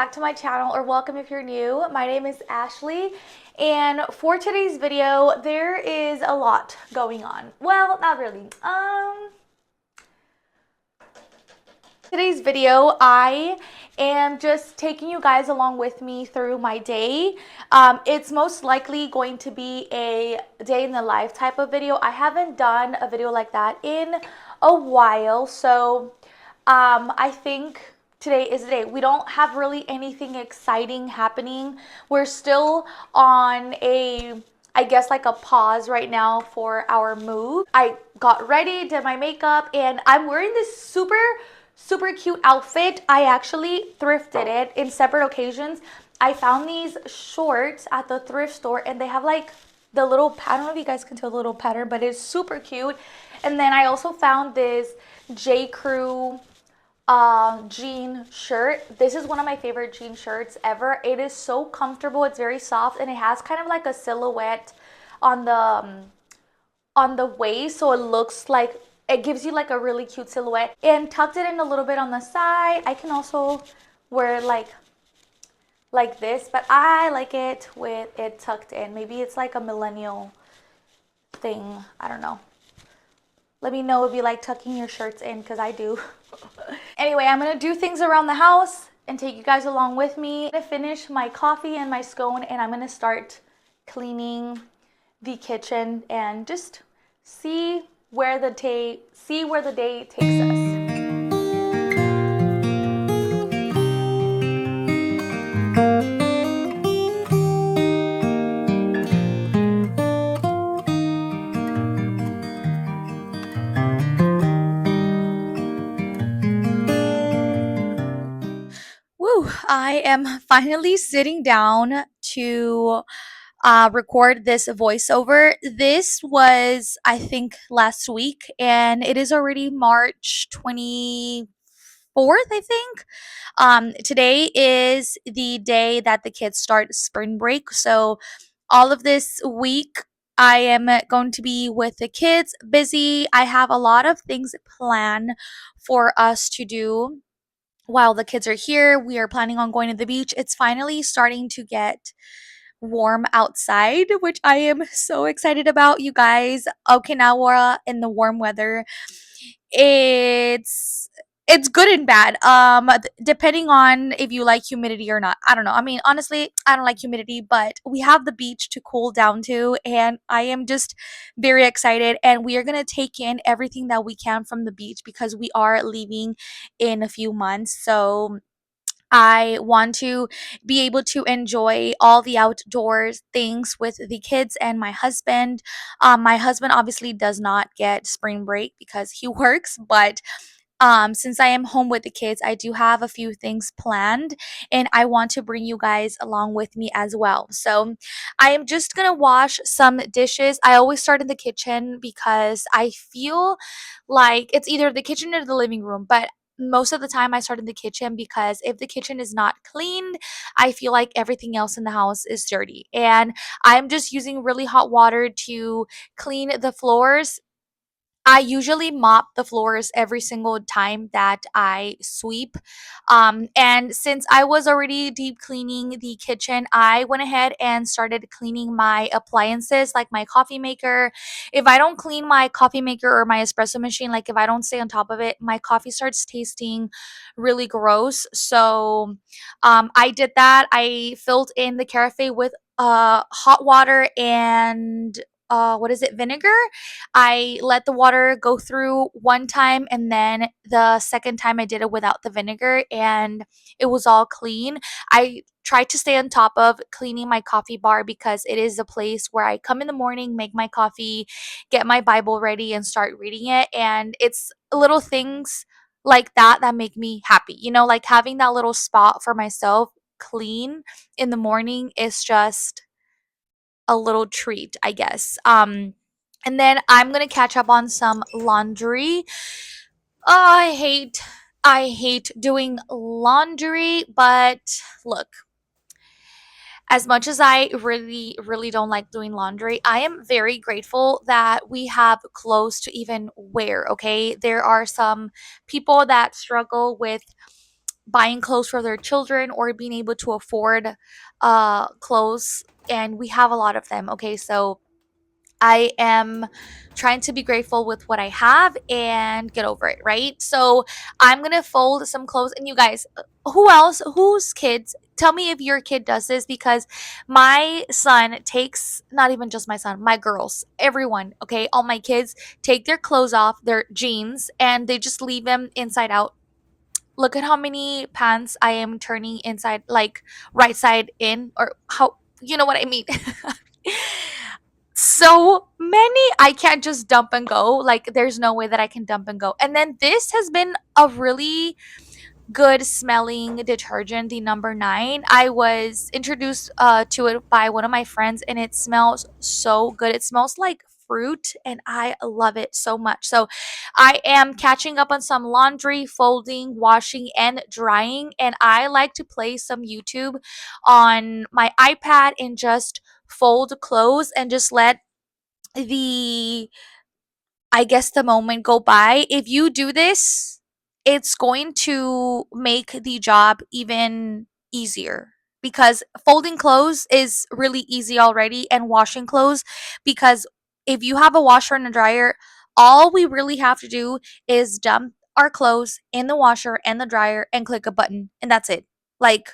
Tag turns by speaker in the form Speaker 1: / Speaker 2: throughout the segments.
Speaker 1: back to my channel, or welcome if you're new. My name is Ashley, and for today's video, there is a lot going on. Well, not really. Today's video, I am just taking you guys along with me through my day. It's most likely going to be a day in the life type of video. I haven't done a video like that in a while, so I think today is the day. We don't have really anything exciting happening. We're still on I guess like a pause right now for our move. I got ready, did my makeup, and I'm wearing this super cute outfit. I actually thrifted it in separate occasions. I found these shorts at the thrift store, and they have like the little pattern. I don't know if you guys can tell the little pattern, but it's super cute. And then I also found this J. Crew jean shirt. This is one of my favorite jean shirts ever. It is so comfortable. It's very soft, and it has kind of like a silhouette on the waist, so it looks like it gives you like a really cute silhouette, and tucked it in a little bit on the side. I can also wear it like this, but I like it with it tucked in. Maybe it's like a millennial thing. I don't know. Let me know if you like tucking your shirts in, because I do. Anyway, I'm gonna do things around the house and take you guys along with me. I'm gonna finish my coffee and my scone, and I'm gonna start cleaning the kitchen and just see where the day takes us. Woo! I am finally sitting down to record this voiceover. This was, I think, last week, and it is already March 24th, I think. Today is the day that the kids start spring break. So, all of this week, I am going to be with the kids, busy. I have a lot of things planned for us to do while the kids are here. We are planning on going to the beach. It's finally starting to get warm outside, which I am so excited about, you guys. Okinawa in the warm weather, it's it's good and bad. Depending on if you like humidity or not. I don't know. I mean, honestly, I don't like humidity, but we have the beach to cool down to, and I am just very excited. And we are gonna take in everything that we can from the beach because we are leaving in a few months. So I want to be able to enjoy all the outdoors things with the kids and my husband. My husband obviously does not get spring break because he works, but since I am home with the kids, I do have a few things planned, and I want to bring you guys along with me as well. So I am just gonna wash some dishes. I always start in the kitchen because I feel like it's either the kitchen or the living room, but most of the time I start in the kitchen because if the kitchen is not cleaned, I feel like everything else in the house is dirty. And I'm just using really hot water to clean the floors. I usually mop the floors every single time that I sweep. And since I was already deep cleaning the kitchen, I went ahead and started cleaning my appliances like my coffee maker. If I don't clean my coffee maker or my espresso machine, like if I don't stay on top of it, my coffee starts tasting really gross. So I did that. I filled in the carafe with hot water and what is it, vinegar. I let the water go through one time, and then the second time I did it without the vinegar, and it was all clean. I try to stay on top of cleaning my coffee bar because it is a place where I come in the morning, make my coffee, get my Bible ready, and start reading it. And it's little things like that that make me happy. You know, like having that little spot for myself clean in the morning is just a little treat, I guess. And then I'm gonna catch up on some laundry. Oh, I hate doing laundry, but look, as much as I really don't like doing laundry, I am very grateful that we have clothes to even wear, okay? There are some people that struggle with buying clothes for their children or being able to afford clothes, and we have a lot of them. Okay, so I am trying to be grateful with what I have and get over it, right? So I'm gonna fold some clothes. And you guys, who else, whose kids, tell me if your kid does this, because my son takes, not even just my son, my girls, everyone, okay, all my kids take their clothes off, their jeans, and they just leave them inside out. Look at how many pants I am turning inside, like right side in, or how, you know what I mean. So many, I can't just dump and go. Like there's no way that I can dump and go. And then this has been a really good smelling detergent, the number 9. I was introduced to it by one of my friends, and it smells so good. It smells like fruit, and I love it so much. So I am catching up on some laundry, folding, washing, and drying. And I like to play some YouTube on my iPad and just fold clothes and just let the, I guess, the moment go by. If you do this, it's going to make the job even easier, because folding clothes is really easy already, and washing clothes, because if you have a washer and a dryer, all we really have to do is dump our clothes in the washer and the dryer and click a button, and that's it. Like,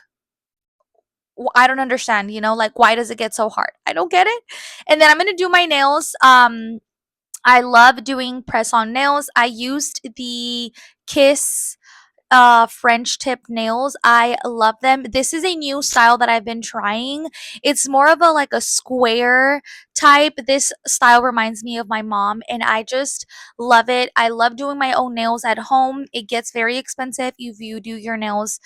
Speaker 1: I don't understand, like, why does it get so hard? I don't get it. And then I'm going to do my nails. I love doing press on nails. I used the Kiss French tip nails. I love them. This is a new style that I've been trying. It's more of a like a square type. This style reminds me of my mom, and I just love it. I love doing my own nails at home. It gets very expensive if you do your nails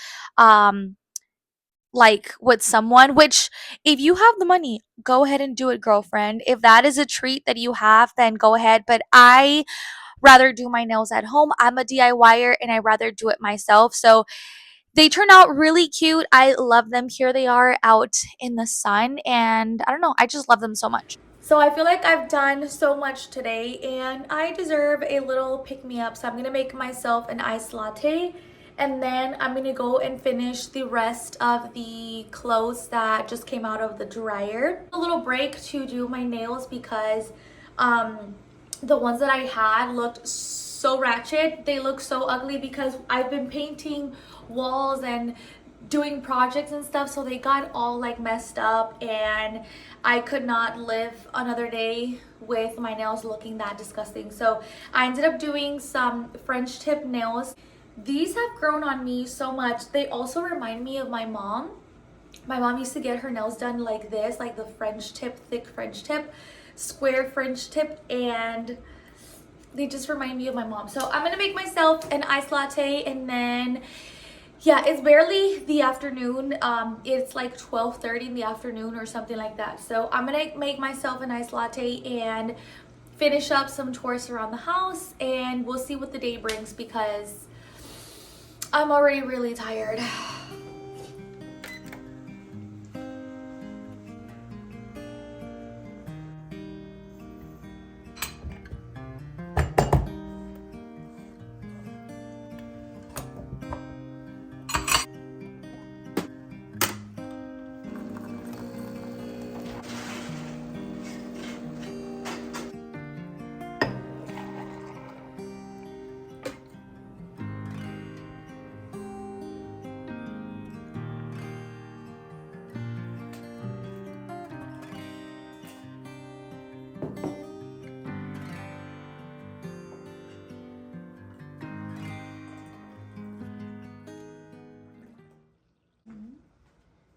Speaker 1: like with someone, which, if you have the money, go ahead and do it, girlfriend. If that is a treat that you have, then go ahead. But I rather do my nails at home. I'm a DIYer, and I rather do it myself. So they turn out really cute. I love them. Here they are out in the sun, and I don't know, I just love them so much. So I feel like I've done so much today, and I deserve a little pick me up. So I'm gonna make myself an iced latte, and then I'm gonna go and finish the rest of the clothes that just came out of the dryer. A little break to do my nails, because um the ones that I had looked so ratchet. They look so ugly because I've been painting walls and doing projects and stuff, so they got all like messed up, and I could not live another day with my nails looking that disgusting. So I ended up doing some French tip nails. These have grown on me so much. They also remind me of my mom. My mom used to get her nails done like this, like the French tip, thick French tip, square French tip, and they just remind me of my mom. So I'm gonna make myself an iced latte, and then yeah, it's barely the afternoon. It's like 12:30 in the afternoon or something like that. So I'm gonna make myself a nice latte and finish up some chores around the house, and we'll see what the day brings, because I'm already really tired.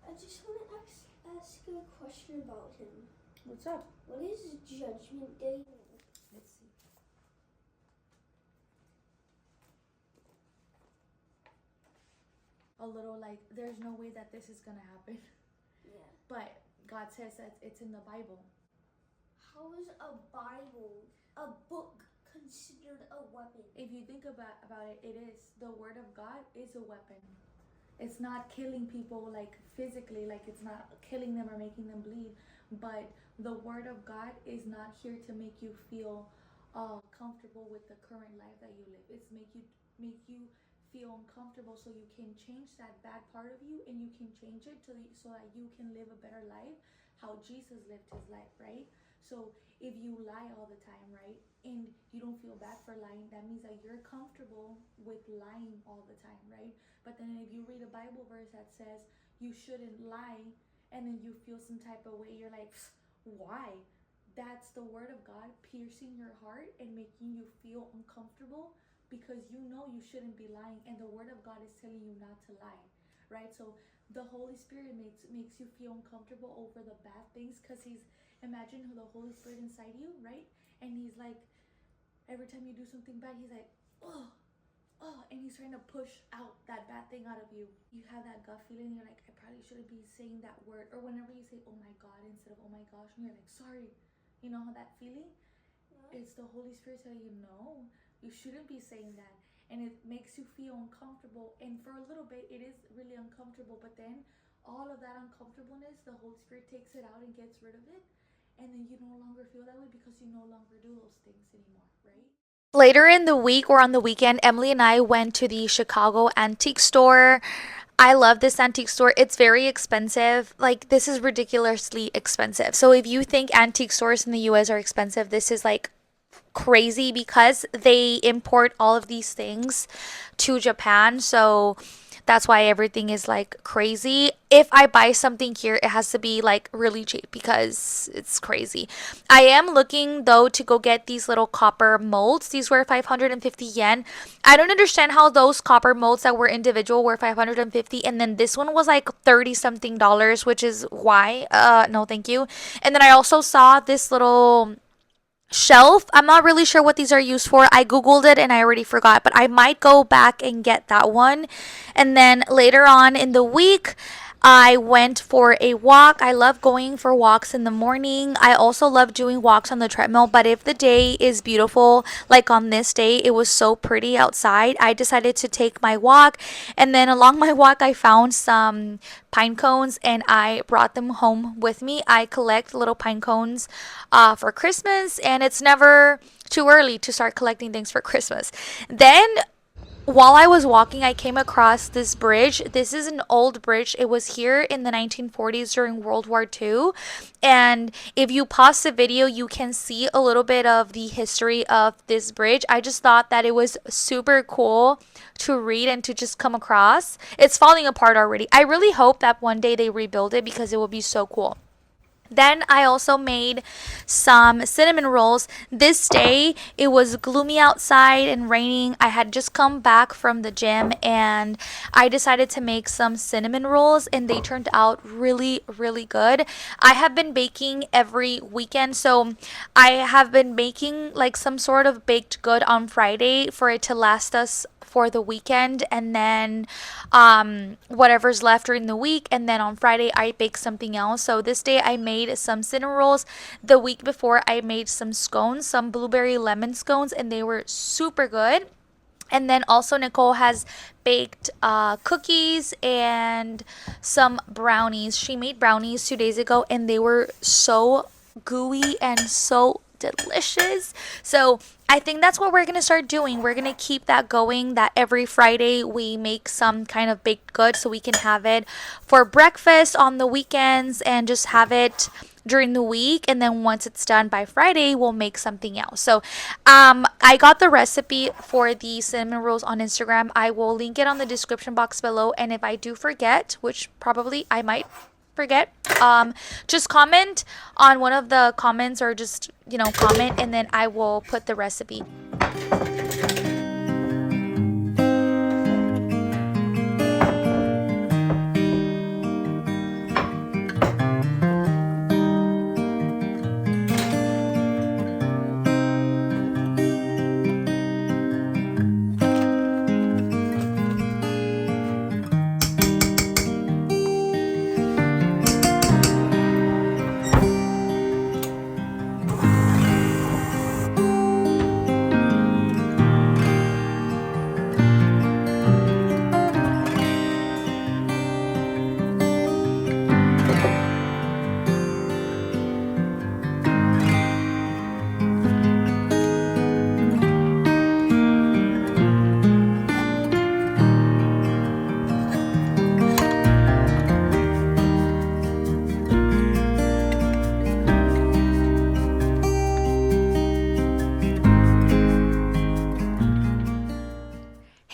Speaker 2: I just want to ask a question about him.
Speaker 1: What's up?
Speaker 2: What is Judgment Day?
Speaker 1: Let's see. A little like, there's no way that this is gonna happen.
Speaker 2: Yeah.
Speaker 1: But God says that it's in the Bible.
Speaker 2: How is a Bible, a book, considered a weapon?
Speaker 1: If you think about it, it is. The word of God is a weapon. It's not killing people like physically, like it's not killing them or making them bleed, but the word of God is not here to make you feel comfortable with the current life that you live. It's make you feel uncomfortable, so you can change that bad part of you and you can change it so that you can live a better life how Jesus lived his life, right? So if you lie all the time, right, and you don't feel bad for lying, that means that you're comfortable with lying all the time, right? But then if you read a Bible verse that says you shouldn't lie, and then you feel some type of way, you're like, why? That's the word of God piercing your heart and making you feel uncomfortable because you know you shouldn't be lying, and the word of God is telling you not to lie, right? So the Holy Spirit makes you feel uncomfortable over the bad things because he's, imagine who the Holy Spirit inside you, right? And he's like, every time you do something bad, he's like, oh, oh, and he's trying to push out that bad thing out of you. You have that gut feeling, you're like, I probably shouldn't be saying that word. Or whenever you say, oh my God, instead of oh my gosh, and you're like, sorry. You know how that feeling?
Speaker 2: Yeah.
Speaker 1: It's the Holy Spirit telling you, no, you shouldn't be saying that. And it makes you feel uncomfortable. And for a little bit, it is really uncomfortable. But then all of that uncomfortableness, the Holy Spirit takes it out and gets rid of it. And then you no longer feel that way because you no longer do those things anymore, right? Later in the week or on the weekend, Emily and I went to the Chicago antique store. I love this antique store. It's very expensive. Like, this is ridiculously expensive. So, if you think antique stores in the US are expensive, this is like crazy because they import all of these things to Japan. So that's why everything is like crazy. If I buy something here, it has to be like really cheap because it's crazy. I am looking though to go get these little copper molds. These were 550 yen. I don't understand how those copper molds that were individual were 550 and then this one was like 30 something dollars, which is why no thank you. And then I also saw this little shelf. I'm not really sure what these are used for. I googled it and I already forgot, but I might go back and get that one. And then later on in the week, I went for a walk. I love going for walks in the morning. I also love doing walks on the treadmill, but if the day is beautiful, like on this day, it was so pretty outside, I decided to take my walk. And then along my walk, I found some pine cones and I brought them home with me. I collect little pine cones for Christmas, and it's never too early to start collecting things for Christmas. Then while I was walking, I came across this bridge. This is an old bridge. It was here in the 1940s during World War II. And if you pause the video, you can see a little bit of the history of this bridge. I just thought that it was super cool to read and to just come across. It's falling apart already. I really hope that one day they rebuild it because it will be so cool. Then I also made some cinnamon rolls. This day it was gloomy outside and raining. I had just come back from the gym and I decided to make some cinnamon rolls and they turned out really, really good. I have been baking every weekend, so I have been making like some sort of baked good on Friday for it to last us for the weekend, and then whatever's left during the week, and then on Friday I bake something else. So this day I made some cinnamon rolls. The week before I made some scones, some blueberry lemon scones, and they were super good. And then also Nicole has baked cookies and some brownies. She made brownies 2 days ago and they were so gooey and so delicious. So I think that's what we're going to start doing. We're going to keep that going, that every Friday we make some kind of baked good so we can have it for breakfast on the weekends and just have it during the week. And then once it's done by Friday, we'll make something else. So I got the recipe for the cinnamon rolls on Instagram. I will link it on the description box below. And if I do forget, which probably I might forget, just comment on one of the comments or just, comment and then I will put the recipe.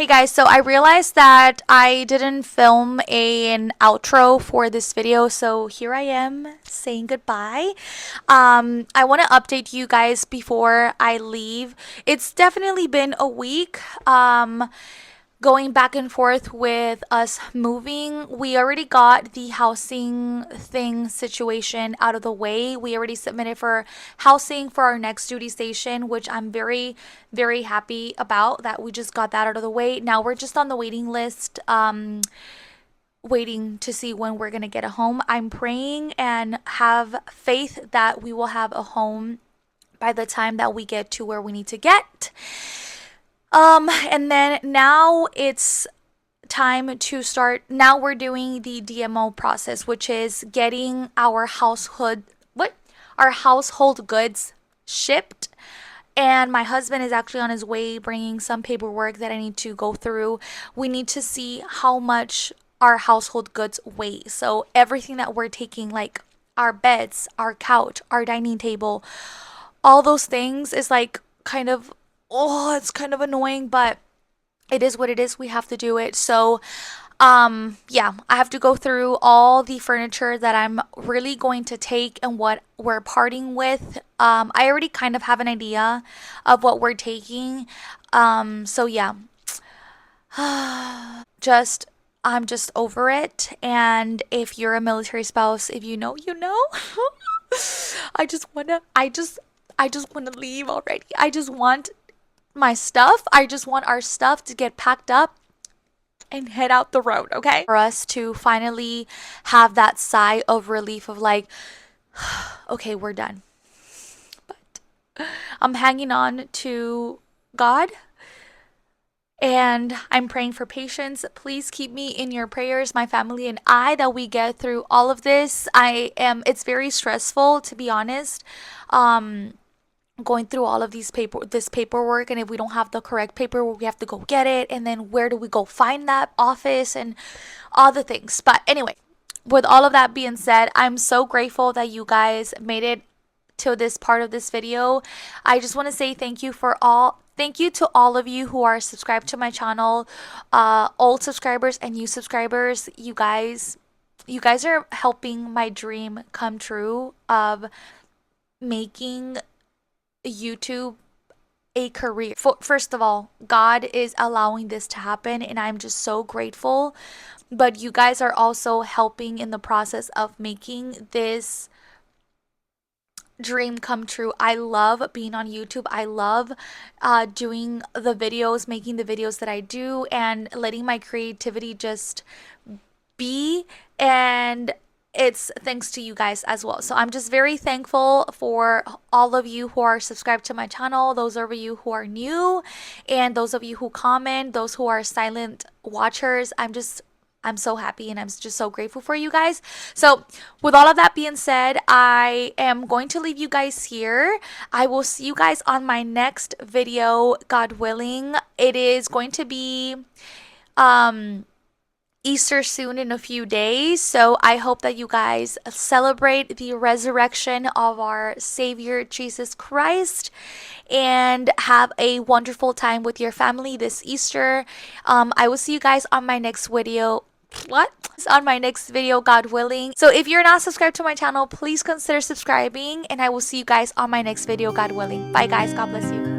Speaker 1: Hey guys, so I realized that I didn't film an outro for this video, so here I am saying goodbye. I want to update you guys before I leave. It's definitely been a week. Going back and forth with us moving. We already got the housing thing situation out of the way. We already submitted for housing for our next duty station, which I'm very, very happy about that we just got that out of the way. Now we're just on the waiting list. Waiting to see when we're going to get a home. I'm praying and have faith that we will have a home by the time that we get to where we need to get. And then now it's time to start. Now we're doing the DMO process, which is getting our household goods shipped. And my husband is actually on his way bringing some paperwork that I need to go through. We need to see how much our household goods weigh. So everything that we're taking, like our beds, our couch, our dining table, all those things is like kind of, oh, it's kind of annoying, but it is what it is. We have to do it. So, yeah, I have to go through all the furniture that I'm really going to take and what we're parting with. I already kind of have an idea of what we're taking. So yeah, just I'm just over it. And if you're a military spouse, if you know, you know. I just wanna leave already. I just want my stuff. I just want our stuff to get packed up and head out the road, okay? For us to finally have that sigh of relief of like, okay, we're done. But I'm hanging on to God and I'm praying for patience. Please keep me in your prayers, my family and I, that we get through all of this. It's very stressful, to be honest. Going through all of this paperwork, and if we don't have the correct paperwork, we have to go get it, and then where do we go find that office and all the things. But anyway, with all of that being said, I'm so grateful that you guys made it to this part of this video. I just want to say thank you to all of you who are subscribed to my channel, old subscribers and new subscribers. You guys are helping my dream come true of making YouTube a career. First of all, God is allowing this to happen, and I'm just so grateful. But you guys are also helping in the process of making this dream come true. I love being on YouTube. I love doing the videos, making the videos that I do, and letting my creativity just be. And it's thanks to you guys as well. So I'm just very thankful for all of you who are subscribed to my channel, those of you who are new, and those of you who comment, those who are silent watchers. I'm so happy and I'm just so grateful for you guys. So, with all of that being said, I am going to leave you guys here. I will see you guys on my next video, God willing. It is going to be Easter soon in a few days. So I hope that you guys celebrate the resurrection of our Savior Jesus Christ and have a wonderful time with your family this Easter. I will see you guys on my next video. What? On my next video, God willing. So if you're not subscribed to my channel, please consider subscribing, and I will see you guys on my next video, God willing. Bye guys. God bless you.